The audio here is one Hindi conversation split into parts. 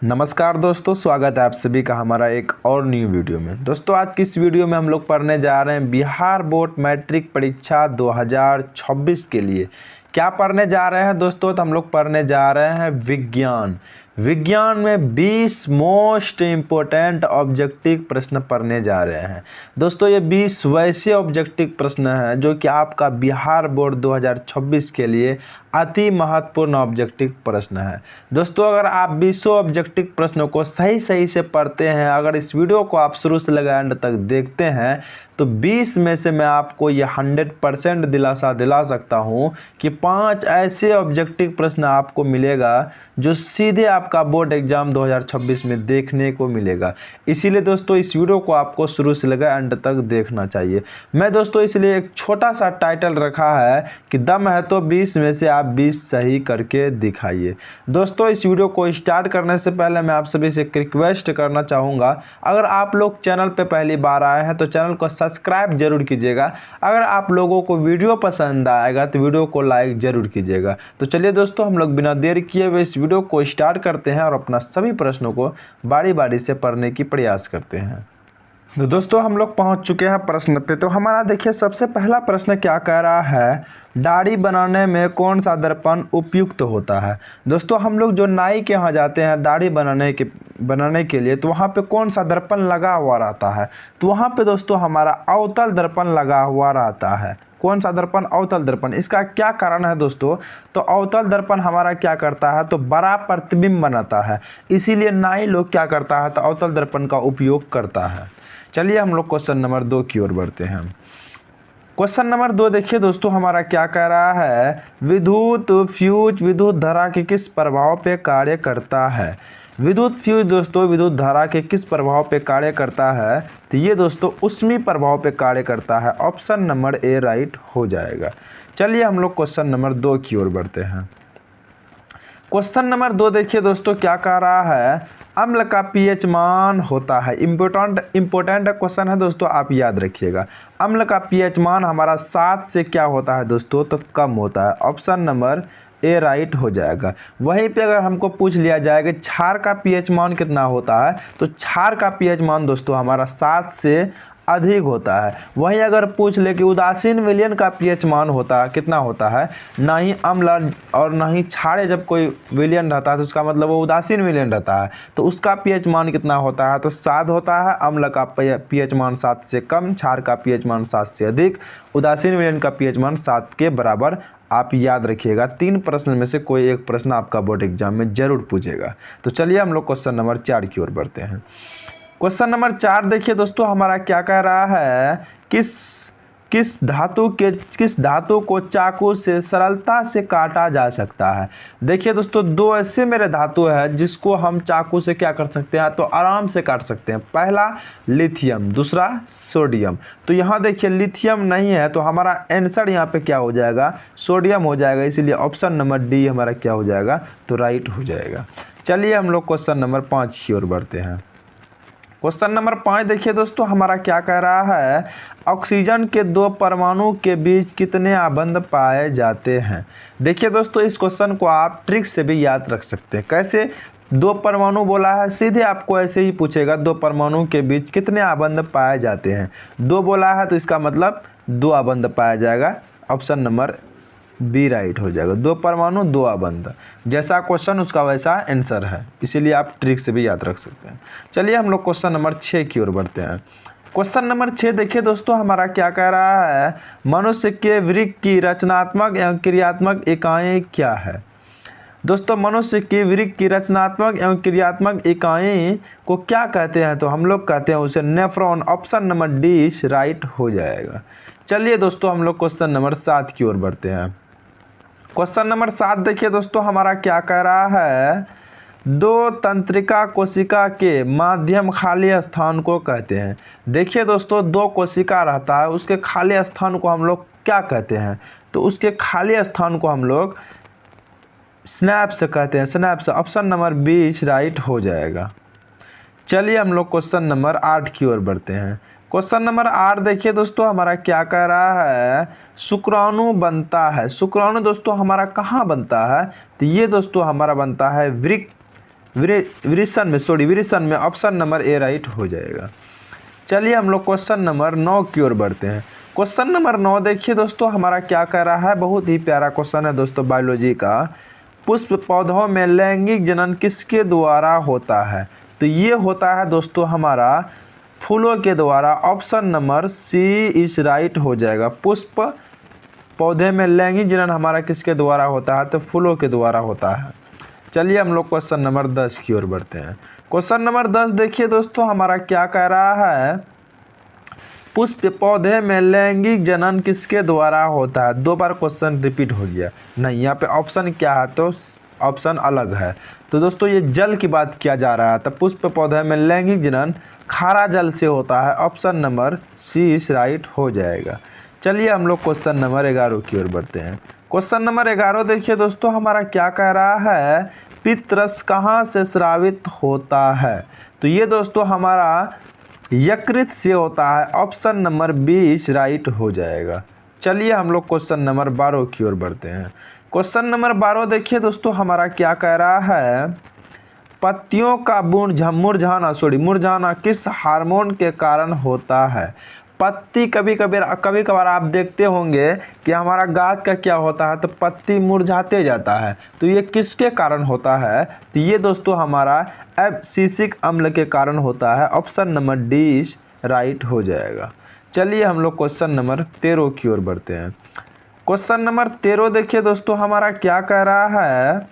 नमस्कार दोस्तों, स्वागत है आप सभी का हमारा एक और न्यू वीडियो में। दोस्तों आज की इस वीडियो में हम लोग पढ़ने जा रहे हैं बिहार बोर्ड मैट्रिक परीक्षा 2026 के लिए। क्या पढ़ने जा रहे हैं दोस्तों? तो हम लोग पढ़ने जा रहे हैं विज्ञान में 20 मोस्ट इम्पोर्टेंट ऑब्जेक्टिव प्रश्न पढ़ने जा रहे हैं। दोस्तों ये 20 वैसे ऑब्जेक्टिव प्रश्न हैं जो कि आपका बिहार बोर्ड 2026 के लिए अति महत्वपूर्ण ऑब्जेक्टिव प्रश्न है। दोस्तों अगर आप 20 ऑब्जेक्टिव प्रश्नों को सही से पढ़ते हैं, अगर इस वीडियो को आप शुरू से लेकर एंड तक देखते हैं, तो 20 में से मैं आपको ये 100% दिलासा दिला सकता हूँ कि 5 ऐसे ऑब्जेक्टिव प्रश्न आपको मिलेगा जो सीधे आपका बोर्ड एग्जाम 2026 में देखने को मिलेगा। इसीलिए दोस्तों इस वीडियो को आपको शुरू से लेकर एंड तक देखना चाहिए। मैं दोस्तों इसलिए एक छोटा सा टाइटल रखा है कि दम है तो 20 में से आप 20 सही करके दिखाइए। दोस्तों इस वीडियो को स्टार्ट करने से पहले मैं आप सभी से एक रिक्वेस्ट करना चाहूँगा, अगर आप लोग चैनल पे पहली बार आए हैं तो चैनल को सब्सक्राइब जरूर कीजिएगा। अगर आप लोगों को वीडियो पसंद आएगा तो वीडियो को लाइक जरूर कीजिएगा। तो चलिए दोस्तों हम लोग बिना देर किए हुए इस वीडियो को स्टार्ट करते हैं और अपना सभी प्रश्नों को बारी बारी से पढ़ने की प्रयास करते हैं। तो दोस्तों हम लोग पहुंच चुके हैं प्रश्न पे। तो हमारा देखिए सबसे पहला प्रश्न क्या कह रहा है, दाढ़ी बनाने में कौन सा दर्पण उपयुक्त होता है। दोस्तों हम लोग जो नाई के यहाँ जाते हैं दाढ़ी बनाने के लिए, तो वहाँ पे कौन सा दर्पण लगा हुआ रहता है? तो वहाँ पे दोस्तों हमारा अवतल दर्पण लगा हुआ रहता है। कौन सा दर्पण? अवतल दर्पण। इसका क्या कारण है दोस्तों? तो अवतल दर्पण हमारा क्या करता है, तो बड़ा प्रतिबिंब बनाता है, इसीलिए नाई लोग क्या करता है, तो अवतल दर्पण का उपयोग करता है। चलिए हम लोग क्वेश्चन नंबर 2 की ओर बढ़ते हैं। क्वेश्चन नंबर 2 देखिए दोस्तों हमारा क्या कह रहा है, विद्युत फ्यूज विद्युत धारा के किस प्रभाव पे कार्य करता है। विद्युत फ्यूज दोस्तों विद्युत धारा के किस प्रभाव पे कार्य करता है, तो ये दोस्तों ऊष्मीय प्रभाव पे कार्य करता है। ऑप्शन नंबर ए राइट हो जाएगा। चलिए हम लोग क्वेश्चन नंबर 2 की ओर बढ़ते हैं। क्वेश्चन नंबर 2 देखिए दोस्तों क्या कह रहा है, अम्ल का पीएच मान होता है। इम्पोर्टेंट क्वेश्चन है दोस्तों, आप याद रखिएगा। अम्ल का पीएच मान हमारा 7 से क्या होता है दोस्तों, तो कम होता है। ऑप्शन नंबर ए राइट हो जाएगा। वहीं पे अगर हमको पूछ लिया जाए कि क्षार का पीएच मान कितना होता है, तो क्षार का पीएच मान दोस्तों हमारा 7 से अधिक होता है। वहीं अगर पूछ ले कि उदासीन विलयन का पीएच मान कितना होता है, ना ही अम्ल और ना ही क्षारे जब कोई विलयन रहता है तो उसका मतलब वो उदासीन विलयन रहता है, तो उसका पीएच मान कितना होता है, तो 7 होता है। अम्ल का पीएच मान 7 से कम, क्षार का पीएच मान 7 से अधिक, उदासीन विलयन का पीएच मान 7 के बराबर। आप याद रखिएगा 3 प्रश्न में से कोई एक प्रश्न आपका बोर्ड एग्जाम में जरूर पूछेगा। तो चलिए हम लोग क्वेश्चन नंबर 4 की ओर बढ़ते हैं। क्वेश्चन नंबर 4 देखिए दोस्तों हमारा क्या कह रहा है, किस धातु को चाकू से सरलता से काटा जा सकता है। देखिए दोस्तों 2 ऐसे मेरे धातु है जिसको हम चाकू से क्या कर सकते हैं, तो आराम से काट सकते हैं। पहला लिथियम, दूसरा सोडियम। तो यहाँ देखिए लिथियम नहीं है तो हमारा आंसर यहाँ पे क्या हो जाएगा, सोडियम हो जाएगा। इसीलिए ऑप्शन नंबर डी हमारा क्या हो जाएगा, तो राइट हो जाएगा। चलिए हम लोग क्वेश्चन नंबर 5 की ओर बढ़ते हैं। क्वेश्चन नंबर 5 देखिए दोस्तों हमारा क्या कह रहा है, ऑक्सीजन के 2 परमाणु के बीच कितने आबंध पाए जाते हैं। देखिए दोस्तों इस क्वेश्चन को आप ट्रिक से भी याद रख सकते हैं। कैसे? 2 परमाणु बोला है, सीधे आपको ऐसे ही पूछेगा 2 परमाणु के बीच कितने आबंध पाए जाते हैं। 2 बोला है तो इसका मतलब 2 आबंध पाया जाएगा। ऑप्शन नंबर बी राइट हो जाएगा। 2 परमाणु 2 आबंध, जैसा क्वेश्चन उसका वैसा आंसर है, इसीलिए आप ट्रिक से भी याद रख सकते हैं। चलिए हम लोग क्वेश्चन नंबर 6 की ओर बढ़ते हैं। क्वेश्चन नंबर 6 देखिए दोस्तों हमारा क्या कह रहा है, मनुष्य के वृक्क की रचनात्मक एवं क्रियात्मक इकाइयाँ क्या है। दोस्तों मनुष्य की वृक्क की रचनात्मक एवं क्रियात्मक इकाई को क्या कहते हैं, तो हम लोग कहते हैं उसे nephron. Option number D right हो जाएगा। चलिए दोस्तों हम लोग क्वेश्चन नंबर 7 की ओर बढ़ते हैं। क्वेश्चन नंबर 7 देखिए दोस्तों हमारा क्या कह रहा है, 2 तंत्रिका कोशिका के माध्यम खाली स्थान को कहते हैं। देखिए दोस्तों 2 कोशिका रहता है, उसके खाली स्थान को हम लोग क्या कहते हैं, तो उसके खाली स्थान को हम लोग स्नैप्स कहते हैं। स्नैप्स। ऑप्शन नंबर 20 राइट हो जाएगा। चलिए हम लोग क्वेश्चन नंबर 8 की ओर बढ़ते हैं। क्वेश्चन नंबर 8 देखिए दोस्तों हमारा क्या कह रहा है, शुक्राणु बनता है। शुक्राणु दोस्तों हमारा कहाँ बनता है, तो ये दोस्तों हमारा बनता है विरेशन में ऑप्शन नंबर ए राइट हो जाएगा। चलिए हम लोग क्वेश्चन नंबर 9 की ओर बढ़ते हैं। क्वेश्चन नंबर 9 देखिए दोस्तों हमारा क्या कह रहा है, बहुत ही प्यारा क्वेश्चन है दोस्तों बायोलॉजी का। पुष्प पौधों में लैंगिक जनन किसके द्वारा होता है? तो ये होता है दोस्तों हमारा फूलों के द्वारा। Option number C is right हो जाएगा। पुष्प पौधे में लैंगिक जनन हमारा किसके द्वारा होता है? तो फूलों के द्वारा होता है। चलिए हम लोग क्वेश्चन नंबर 10 की ओर बढ़ते हैं। क्वेश्चन नंबर 10 देखिए दोस्तों हमारा क्या कह रहा है, पुष्प पौधे में लैंगिक जनन किसके द्वारा होता है? 2 बार क्वेश्चन रिपीट हो गया नहीं, यहाँ पे ऑप्शन क्या है? तो ऑप्शन अलग है। तो दोस्तों ये जल की बात किया जा रहा है, तो पुष्प पौधे में लैंगिक जनन खारा जल से होता है। ऑप्शन नंबर सी इस राइट हो जाएगा। चलिए हम लोग क्वेश्चन नंबर 11 की ओर बढ़ते हैं। क्वेश्चन नंबर 11 देखिए दोस्तों हमारा क्या कह रहा है, पित्तरस कहाँ से स्रावित होता है? तो ये दोस्तों हमारा यकृत से होता है। ऑप्शन नंबर 20 राइट हो जाएगा। चलिए हम लोग क्वेश्चन नंबर 12 की ओर बढ़ते हैं। क्वेश्चन नंबर 12 देखिए दोस्तों हमारा क्या कह रहा है, पत्तियों का मुरझाना किस हार्मोन के कारण होता है? पत्ती कभी कभार आप देखते होंगे कि हमारा गाछ का क्या होता है, तो पत्ती मुरझाते जाता है, तो ये किसके कारण होता है? तो ये दोस्तों हमारा एब्सिसिक अम्ल के कारण होता है। ऑप्शन नंबर डी राइट हो जाएगा। चलिए हम लोग क्वेश्चन नंबर 13 की ओर बढ़ते हैं। क्वेश्चन नंबर 13 देखिए दोस्तों हमारा क्या कह रहा है,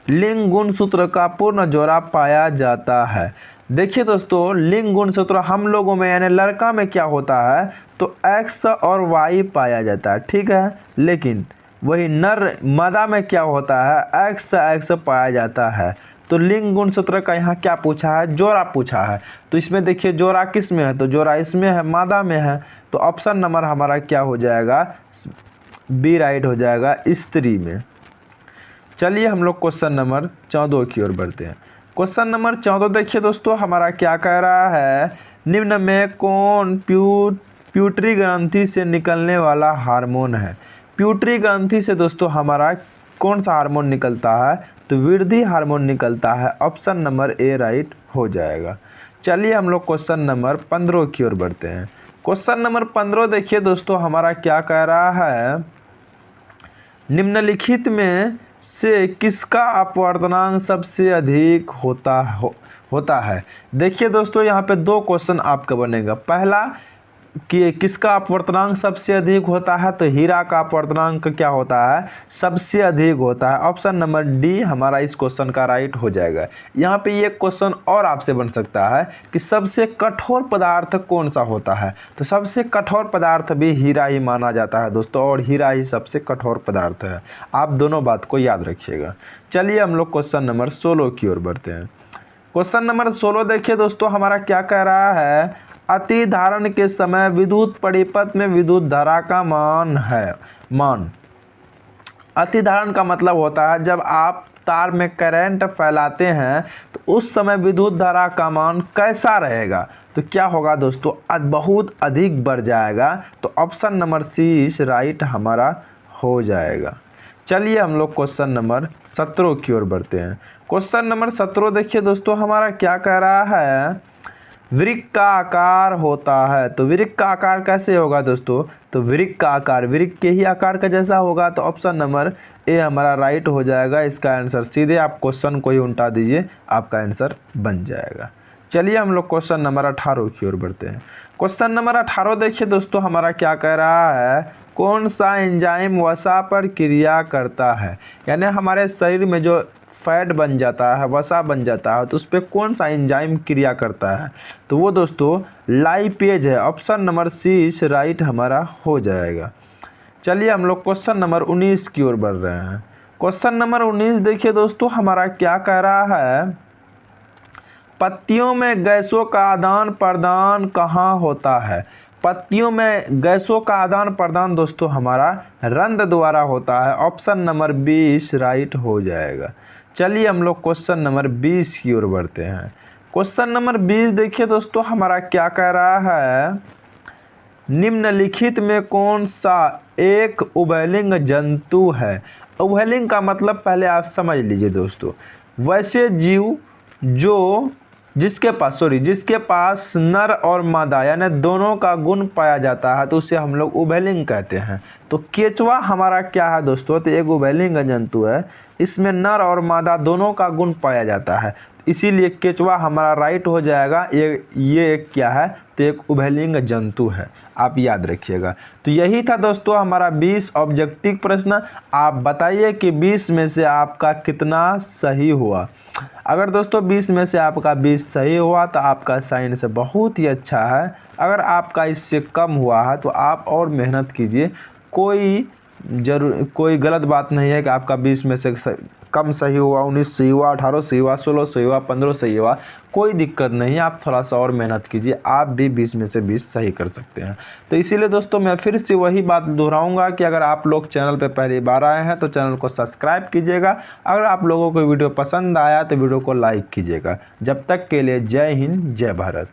लिंग गुणसूत्र का पूर्ण जोड़ा पाया जाता है। देखिए दोस्तों लिंग गुणसूत्र हम लोगों में यानी लड़का में क्या होता है, तो एक्स और वाई पाया जाता है, ठीक है। लेकिन वही नर मादा में क्या होता है, एक्स पाया जाता है। तो लिंग गुणसूत्र का यहाँ क्या पूछा है, जोड़ा पूछा है। तो इसमें देखिए जोड़ा किस में है, तो जोड़ा इसमें है, मादा में है। तो ऑप्शन नंबर हमारा क्या हो जाएगा, बी राइट हो जाएगा, स्त्री में। चलिए हम लोग क्वेश्चन नंबर 14 की ओर बढ़ते हैं। क्वेश्चन नंबर 14 देखिए दोस्तों हमारा क्या कह रहा है, निम्न में कौन प्यूटरी ग्रंथि से निकलने वाला हार्मोन है? प्यूटरी ग्रंथि से दोस्तों हमारा कौन सा हार्मोन निकलता है, तो वृद्धि हार्मोन निकलता है। ऑप्शन नंबर ए राइट हो जाएगा। चलिए हम लोग क्वेश्चन नंबर 15 की ओर बढ़ते हैं। क्वेश्चन नंबर 15 देखिए दोस्तों हमारा क्या कह रहा है, निम्नलिखित में से किसका अपवर्तनांक सबसे अधिक होता है? देखिए दोस्तों यहाँ पे 2 क्वेश्चन आपका बनेगा। पहला कि किसका अपवर्तनांक सबसे अधिक होता है, तो हीरा का अपवर्तनांक क्या होता है, सबसे अधिक होता है। ऑप्शन नंबर डी हमारा इस क्वेश्चन का राइट हो जाएगा। यहाँ पे ये क्वेश्चन और आपसे बन सकता है कि सबसे कठोर पदार्थ कौन सा होता है, तो सबसे कठोर पदार्थ भी हीरा ही माना जाता है दोस्तों, और हीरा ही सबसे कठोर पदार्थ है। आप दोनों बात को याद रखिएगा। चलिए हम लोग क्वेश्चन नंबर 16 की ओर बढ़ते हैं। क्वेश्चन नंबर 16 देखिए दोस्तों हमारा क्या कह रहा है, अति धारण के समय विद्युत परिपथ में विद्युत धारा का मान। अति धारण का मतलब होता है जब आप तार में करंट फैलाते हैं तो उस समय विद्युत धारा का मान कैसा रहेगा, तो क्या होगा दोस्तों, बहुत अधिक बढ़ जाएगा। तो ऑप्शन नंबर सी राइट हमारा हो जाएगा। चलिए हम लोग क्वेश्चन नंबर 17 की ओर बढ़ते हैं। क्वेश्चन नंबर 17 देखिए दोस्तों हमारा क्या कह रहा है, वृक्क का आकार होता है। तो वृक्क का आकार कैसे होगा दोस्तों, तो वृक्क का आकार वृक्क के ही आकार का जैसा होगा। तो ऑप्शन नंबर ए हमारा राइट हो जाएगा। इसका आंसर सीधे आप क्वेश्चन को ही उल्टा दीजिए, आपका आंसर बन जाएगा। चलिए हम लोग क्वेश्चन नंबर 18 की ओर बढ़ते हैं। क्वेश्चन नंबर 18 देखिए दोस्तों हमारा क्या कह रहा है, कौन सा एंजाइम वसा पर क्रिया करता है? यानी हमारे शरीर में जो फैट बन जाता है, वसा बन जाता है, तो उस पर कौन सा एंजाइम क्रिया करता है? तो वो दोस्तों लाइपेज है। ऑप्शन नंबर सी राइट हमारा हो जाएगा। चलिए हम लोग क्वेश्चन नंबर 19 की ओर बढ़ रहे हैं। क्वेश्चन नंबर 19 देखिए दोस्तों हमारा क्या कह रहा है, पत्तियों में गैसों का आदान प्रदान कहाँ होता है? पत्तियों में गैसों का आदान प्रदान दोस्तों हमारा रंध्र द्वारा होता है। ऑप्शन नंबर 20 राइट हो जाएगा। चलिए हम लोग क्वेश्चन नंबर 20 की ओर बढ़ते हैं। क्वेश्चन नंबर 20 देखिए दोस्तों हमारा क्या कह रहा है, निम्नलिखित में कौन सा एक उभयलिंग जंतु है? उभयलिंग का मतलब पहले आप समझ लीजिए दोस्तों। वैसे जीव जिसके पास नर और मादा यानी दोनों का गुण पाया जाता है तो उसे हम लोग उभयलिंग कहते हैं। तो केचुआ हमारा क्या है दोस्तों, तो एक उभयलिंग जंतु है, इसमें नर और मादा दोनों का गुण पाया जाता है, इसीलिए केचुआ हमारा राइट हो जाएगा। ये एक क्या है, तो एक उभयलिंग जंतु है, आप याद रखिएगा। तो यही था दोस्तों हमारा 20 ऑब्जेक्टिव प्रश्न। आप बताइए कि 20 में से आपका कितना सही हुआ। अगर दोस्तों 20 में से आपका 20 सही हुआ तो आपका साइंस बहुत ही अच्छा है। अगर आपका इससे कम हुआ है तो आप और मेहनत कीजिए, कोई गलत बात नहीं है कि आपका 20 में से कम सही हुआ, 19 सही हुआ, 18 सही हुआ, 16 सही हुआ, 15 सही हुआ, कोई दिक्कत नहीं है। आप थोड़ा सा और मेहनत कीजिए, आप भी 20 में से 20 सही कर सकते हैं। तो इसीलिए दोस्तों मैं फिर से वही बात दोहराऊंगा कि अगर आप लोग चैनल पे पहली बार आए हैं तो चैनल को सब्सक्राइब कीजिएगा। अगर आप लोगों को वीडियो पसंद आया तो वीडियो को लाइक कीजिएगा। जब तक के लिए जय हिंद, जय भारत।